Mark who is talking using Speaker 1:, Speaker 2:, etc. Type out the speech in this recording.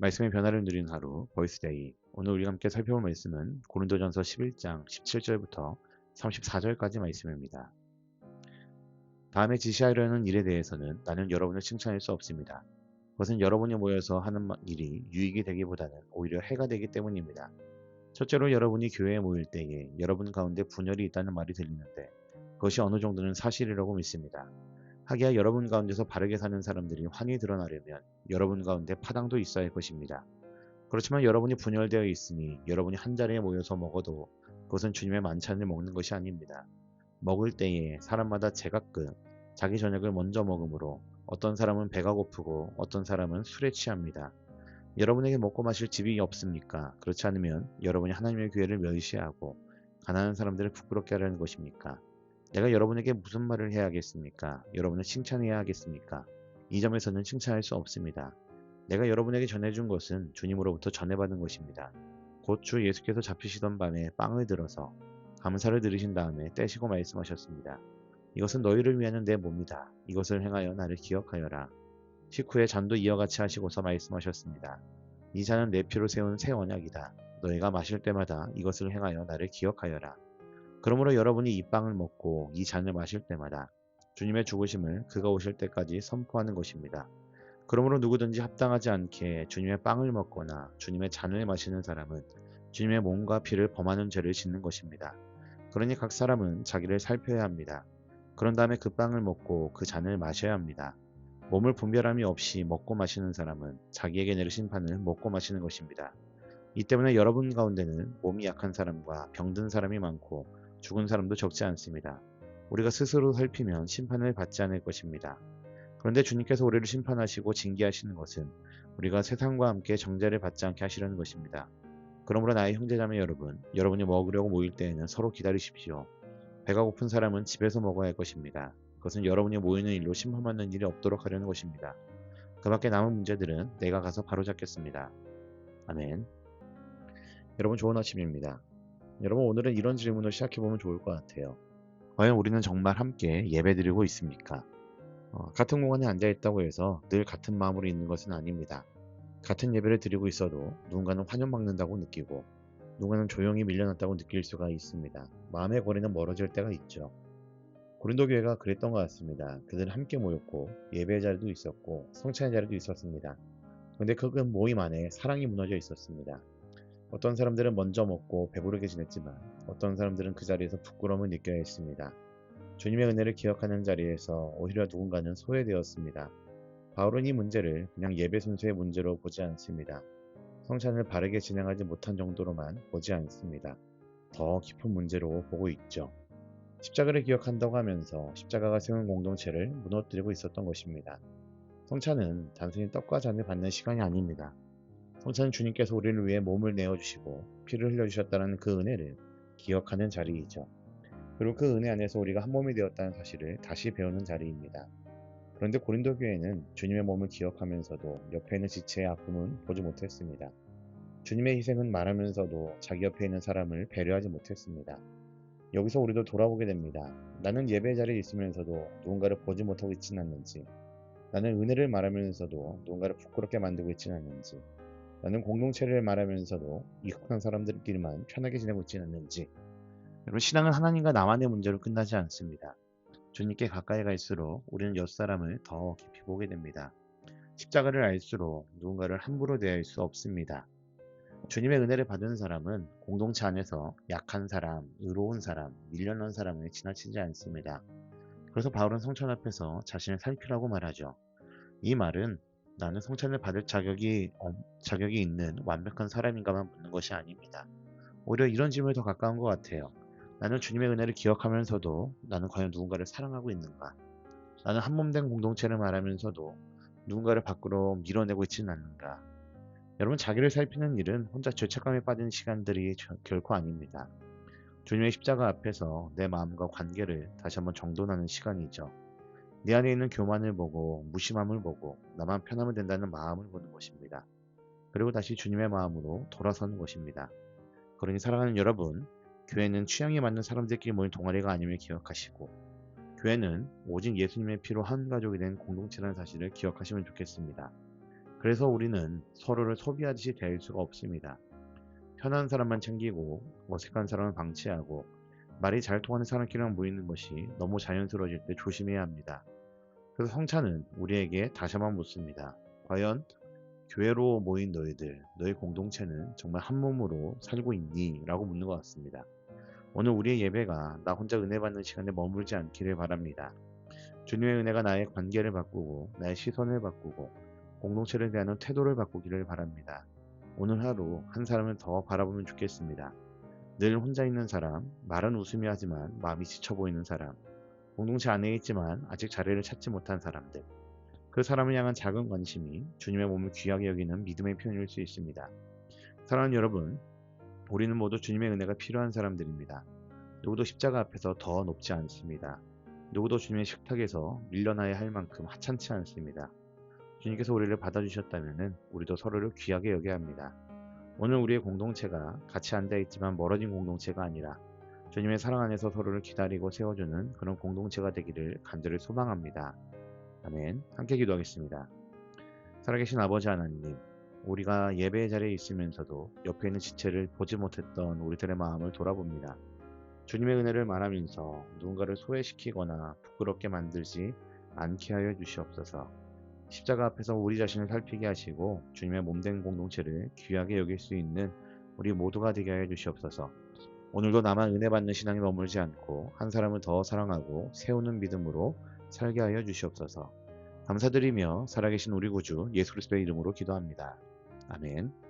Speaker 1: 말씀의 변화를 누리는 하루, 보이스데이. 오늘 우리가 함께 살펴볼 말씀은 고린도전서 11장 17절부터 34절까지 말씀입니다. 다음에 지시하려는 일에 대해서는 나는 여러분을 칭찬할 수 없습니다. 그것은 여러분이 모여서 하는 일이 유익이 되기보다는 오히려 해가 되기 때문입니다. 첫째로 여러분이 교회에 모일 때에 여러분 가운데 분열이 있다는 말이 들리는데 그것이 어느 정도는 사실이라고 믿습니다. 하기야 여러분 가운데서 바르게 사는 사람들이 환히 드러나려면 여러분 가운데 파당도 있어야 할 것입니다. 그렇지만 여러분이 분열되어 있으니 여러분이 한자리에 모여서 먹어도 그것은 주님의 만찬을 먹는 것이 아닙니다. 먹을 때에 사람마다 제각각 자기 저녁을 먼저 먹으므로 어떤 사람은 배가 고프고 어떤 사람은 술에 취합니다. 여러분에게 먹고 마실 집이 없습니까? 그렇지 않으면 여러분이 하나님의 교회를 멸시하고 가난한 사람들을 부끄럽게 하려는 것입니까? 내가 여러분에게 무슨 말을 해야 하겠습니까? 여러분을 칭찬해야 하겠습니까? 이 점에서는 칭찬할 수 없습니다. 내가 여러분에게 전해준 것은 주님으로부터 전해받은 것입니다. 곧 주 예수께서 잡히시던 밤에 빵을 들어서 감사를 드리신 다음에 떼시고 말씀하셨습니다. 이것은 너희를 위하는 내 몸이다. 이것을 행하여 나를 기억하여라. 식후에 잔도 이와 같이 하시고서 말씀하셨습니다. 이 잔은 내 피로 세운 새 언약이다. 너희가 마실 때마다 이것을 행하여 나를 기억하여라. 그러므로 여러분이 이 빵을 먹고 이 잔을 마실 때마다 주님의 죽으심을 그가 오실 때까지 선포하는 것입니다. 그러므로 누구든지 합당하지 않게 주님의 빵을 먹거나 주님의 잔을 마시는 사람은 주님의 몸과 피를 범하는 죄를 짓는 것입니다. 그러니 각 사람은 자기를 살펴야 합니다. 그런 다음에 그 빵을 먹고 그 잔을 마셔야 합니다. 몸을 분별함이 없이 먹고 마시는 사람은 자기에게 내리신 판을 먹고 마시는 것입니다. 이 때문에 여러분 가운데는 몸이 약한 사람과 병든 사람이 많고 죽은 사람도 적지 않습니다. 우리가 스스로 살피면 심판을 받지 않을 것입니다. 그런데 주님께서 우리를 심판하시고 징계하시는 것은 우리가 세상과 함께 정죄를 받지 않게 하시려는 것입니다. 그러므로 나의 형제자매 여러분, 여러분이 먹으려고 모일 때에는 서로 기다리십시오. 배가 고픈 사람은 집에서 먹어야 할 것입니다. 그것은 여러분이 모이는 일로 심판받는 일이 없도록 하려는 것입니다. 그 밖에 남은 문제들은 내가 가서 바로잡겠습니다. 아멘. 여러분 좋은 아침입니다. 여러분 오늘은 이런 질문을 시작해보면 좋을 것 같아요. 과연 우리는 정말 함께 예배드리고 있습니까? 같은 공간에 앉아있다고 해서 늘 같은 마음으로 있는 것은 아닙니다. 같은 예배를 드리고 있어도 누군가는 환영받는다고 느끼고 누군가는 조용히 밀려났다고 느낄 수가 있습니다. 마음의 거리는 멀어질 때가 있죠. 고린도 교회가 그랬던 것 같습니다. 그들은 함께 모였고 예배의 자리도 있었고 성찬의 자리도 있었습니다. 그런데 그 모임 안에 사랑이 무너져 있었습니다. 어떤 사람들은 먼저 먹고 배부르게 지냈지만 어떤 사람들은 그 자리에서 부끄러움을 느껴야 했습니다. 주님의 은혜를 기억하는 자리에서 오히려 누군가는 소외되었습니다. 바울은 이 문제를 그냥 예배 순서의 문제로 보지 않습니다. 성찬을 바르게 진행하지 못한 정도로만 보지 않습니다. 더 깊은 문제로 보고 있죠. 십자가를 기억한다고 하면서 십자가가 세운 공동체를 무너뜨리고 있었던 것입니다. 성찬은 단순히 떡과 잔을 받는 시간이 아닙니다. 성찬은 주님께서 우리를 위해 몸을 내어주시고 피를 흘려주셨다는 그 은혜를 기억하는 자리이죠. 그리고 그 은혜 안에서 우리가 한 몸이 되었다는 사실을 다시 배우는 자리입니다. 그런데 고린도 교회는 주님의 몸을 기억하면서도 옆에 있는 지체의 아픔은 보지 못했습니다. 주님의 희생은 말하면서도 자기 옆에 있는 사람을 배려하지 못했습니다. 여기서 우리도 돌아보게 됩니다. 나는 예배 자리에 있으면서도 누군가를 보지 못하고 있지는 않는지, 나는 은혜를 말하면서도 누군가를 부끄럽게 만들고 있지는 않는지, 나는 공동체를 말하면서도 익숙한 사람들끼리만 편하게 지내고 있지는 않는지. 여러분, 신앙은 하나님과 나만의 문제로 끝나지 않습니다. 주님께 가까이 갈수록 우리는 옆사람을 더 깊이 보게 됩니다. 십자가를 알수록 누군가를 함부로 대할 수 없습니다. 주님의 은혜를 받은 사람은 공동체 안에서 약한 사람, 의로운 사람, 밀려난 사람을 지나치지 않습니다. 그래서 바울은 성찬 앞에서 자신을 살피라고 말하죠. 이 말은 나는 성찬을 받을 자격이 있는 완벽한 사람인가만 묻는 것이 아닙니다. 오히려 이런 질문에 더 가까운 것 같아요. 나는 주님의 은혜를 기억하면서도 나는 과연 누군가를 사랑하고 있는가? 나는 한몸된 공동체를 말하면서도 누군가를 밖으로 밀어내고 있지는 않는가? 여러분, 자기를 살피는 일은 혼자 죄책감에 빠진 시간들이 결코 아닙니다. 주님의 십자가 앞에서 내 마음과 관계를 다시 한번 정돈하는 시간이죠. 내 안에 있는 교만을 보고 무심함을 보고 나만 편하면 된다는 마음을 보는 것입니다. 그리고 다시 주님의 마음으로 돌아서는 것입니다. 그러니 사랑하는 여러분, 교회는 취향에 맞는 사람들끼리 모인 동아리가 아님을 기억하시고 교회는 오직 예수님의 피로 한 가족이 된 공동체라는 사실을 기억하시면 좋겠습니다. 그래서 우리는 서로를 소비하듯이 대할 수가 없습니다. 편한 사람만 챙기고 어색한 사람은 방치하고 말이 잘 통하는 사람끼리만 모이는 것이 너무 자연스러워질 때 조심해야 합니다. 그래서 성찬은 우리에게 다시 한번 묻습니다. 과연 교회로 모인 너희들, 너희 공동체는 정말 한 몸으로 살고 있니? 라고 묻는 것 같습니다. 오늘 우리의 예배가 나 혼자 은혜 받는 시간에 머물지 않기를 바랍니다. 주님의 은혜가 나의 관계를 바꾸고 나의 시선을 바꾸고 공동체를 대하는 태도를 바꾸기를 바랍니다. 오늘 하루 한 사람을 더 바라보면 좋겠습니다. 늘 혼자 있는 사람, 말은 웃으며 하지만 마음이 지쳐 보이는 사람, 공동체 안에 있지만 아직 자리를 찾지 못한 사람들, 그 사람을 향한 작은 관심이 주님의 몸을 귀하게 여기는 믿음의 표현일 수 있습니다. 사랑하는 여러분, 우리는 모두 주님의 은혜가 필요한 사람들입니다. 누구도 십자가 앞에서 더 높지 않습니다. 누구도 주님의 식탁에서 밀려나야 할 만큼 하찮지 않습니다. 주님께서 우리를 받아주셨다면 우리도 서로를 귀하게 여겨야 합니다. 오늘 우리의 공동체가 같이 앉아있지만 멀어진 공동체가 아니라 주님의 사랑 안에서 서로를 기다리고 세워주는 그런 공동체가 되기를 간절히 소망합니다. 아멘. 함께 기도하겠습니다. 살아계신 아버지 하나님, 우리가 예배의 자리에 있으면서도 옆에 있는 지체를 보지 못했던 우리들의 마음을 돌아봅니다. 주님의 은혜를 말하면서 누군가를 소외시키거나 부끄럽게 만들지 않게 하여 주시옵소서. 십자가 앞에서 우리 자신을 살피게 하시고 주님의 몸된 공동체를 귀하게 여길 수 있는 우리 모두가 되게 하여 주시옵소서. 오늘도 나만 은혜 받는 신앙에 머물지 않고 한 사람을 더 사랑하고 세우는 믿음으로 살게 하여 주시옵소서. 감사드리며 살아계신 우리 구주 예수 그리스도의 이름으로 기도합니다. 아멘.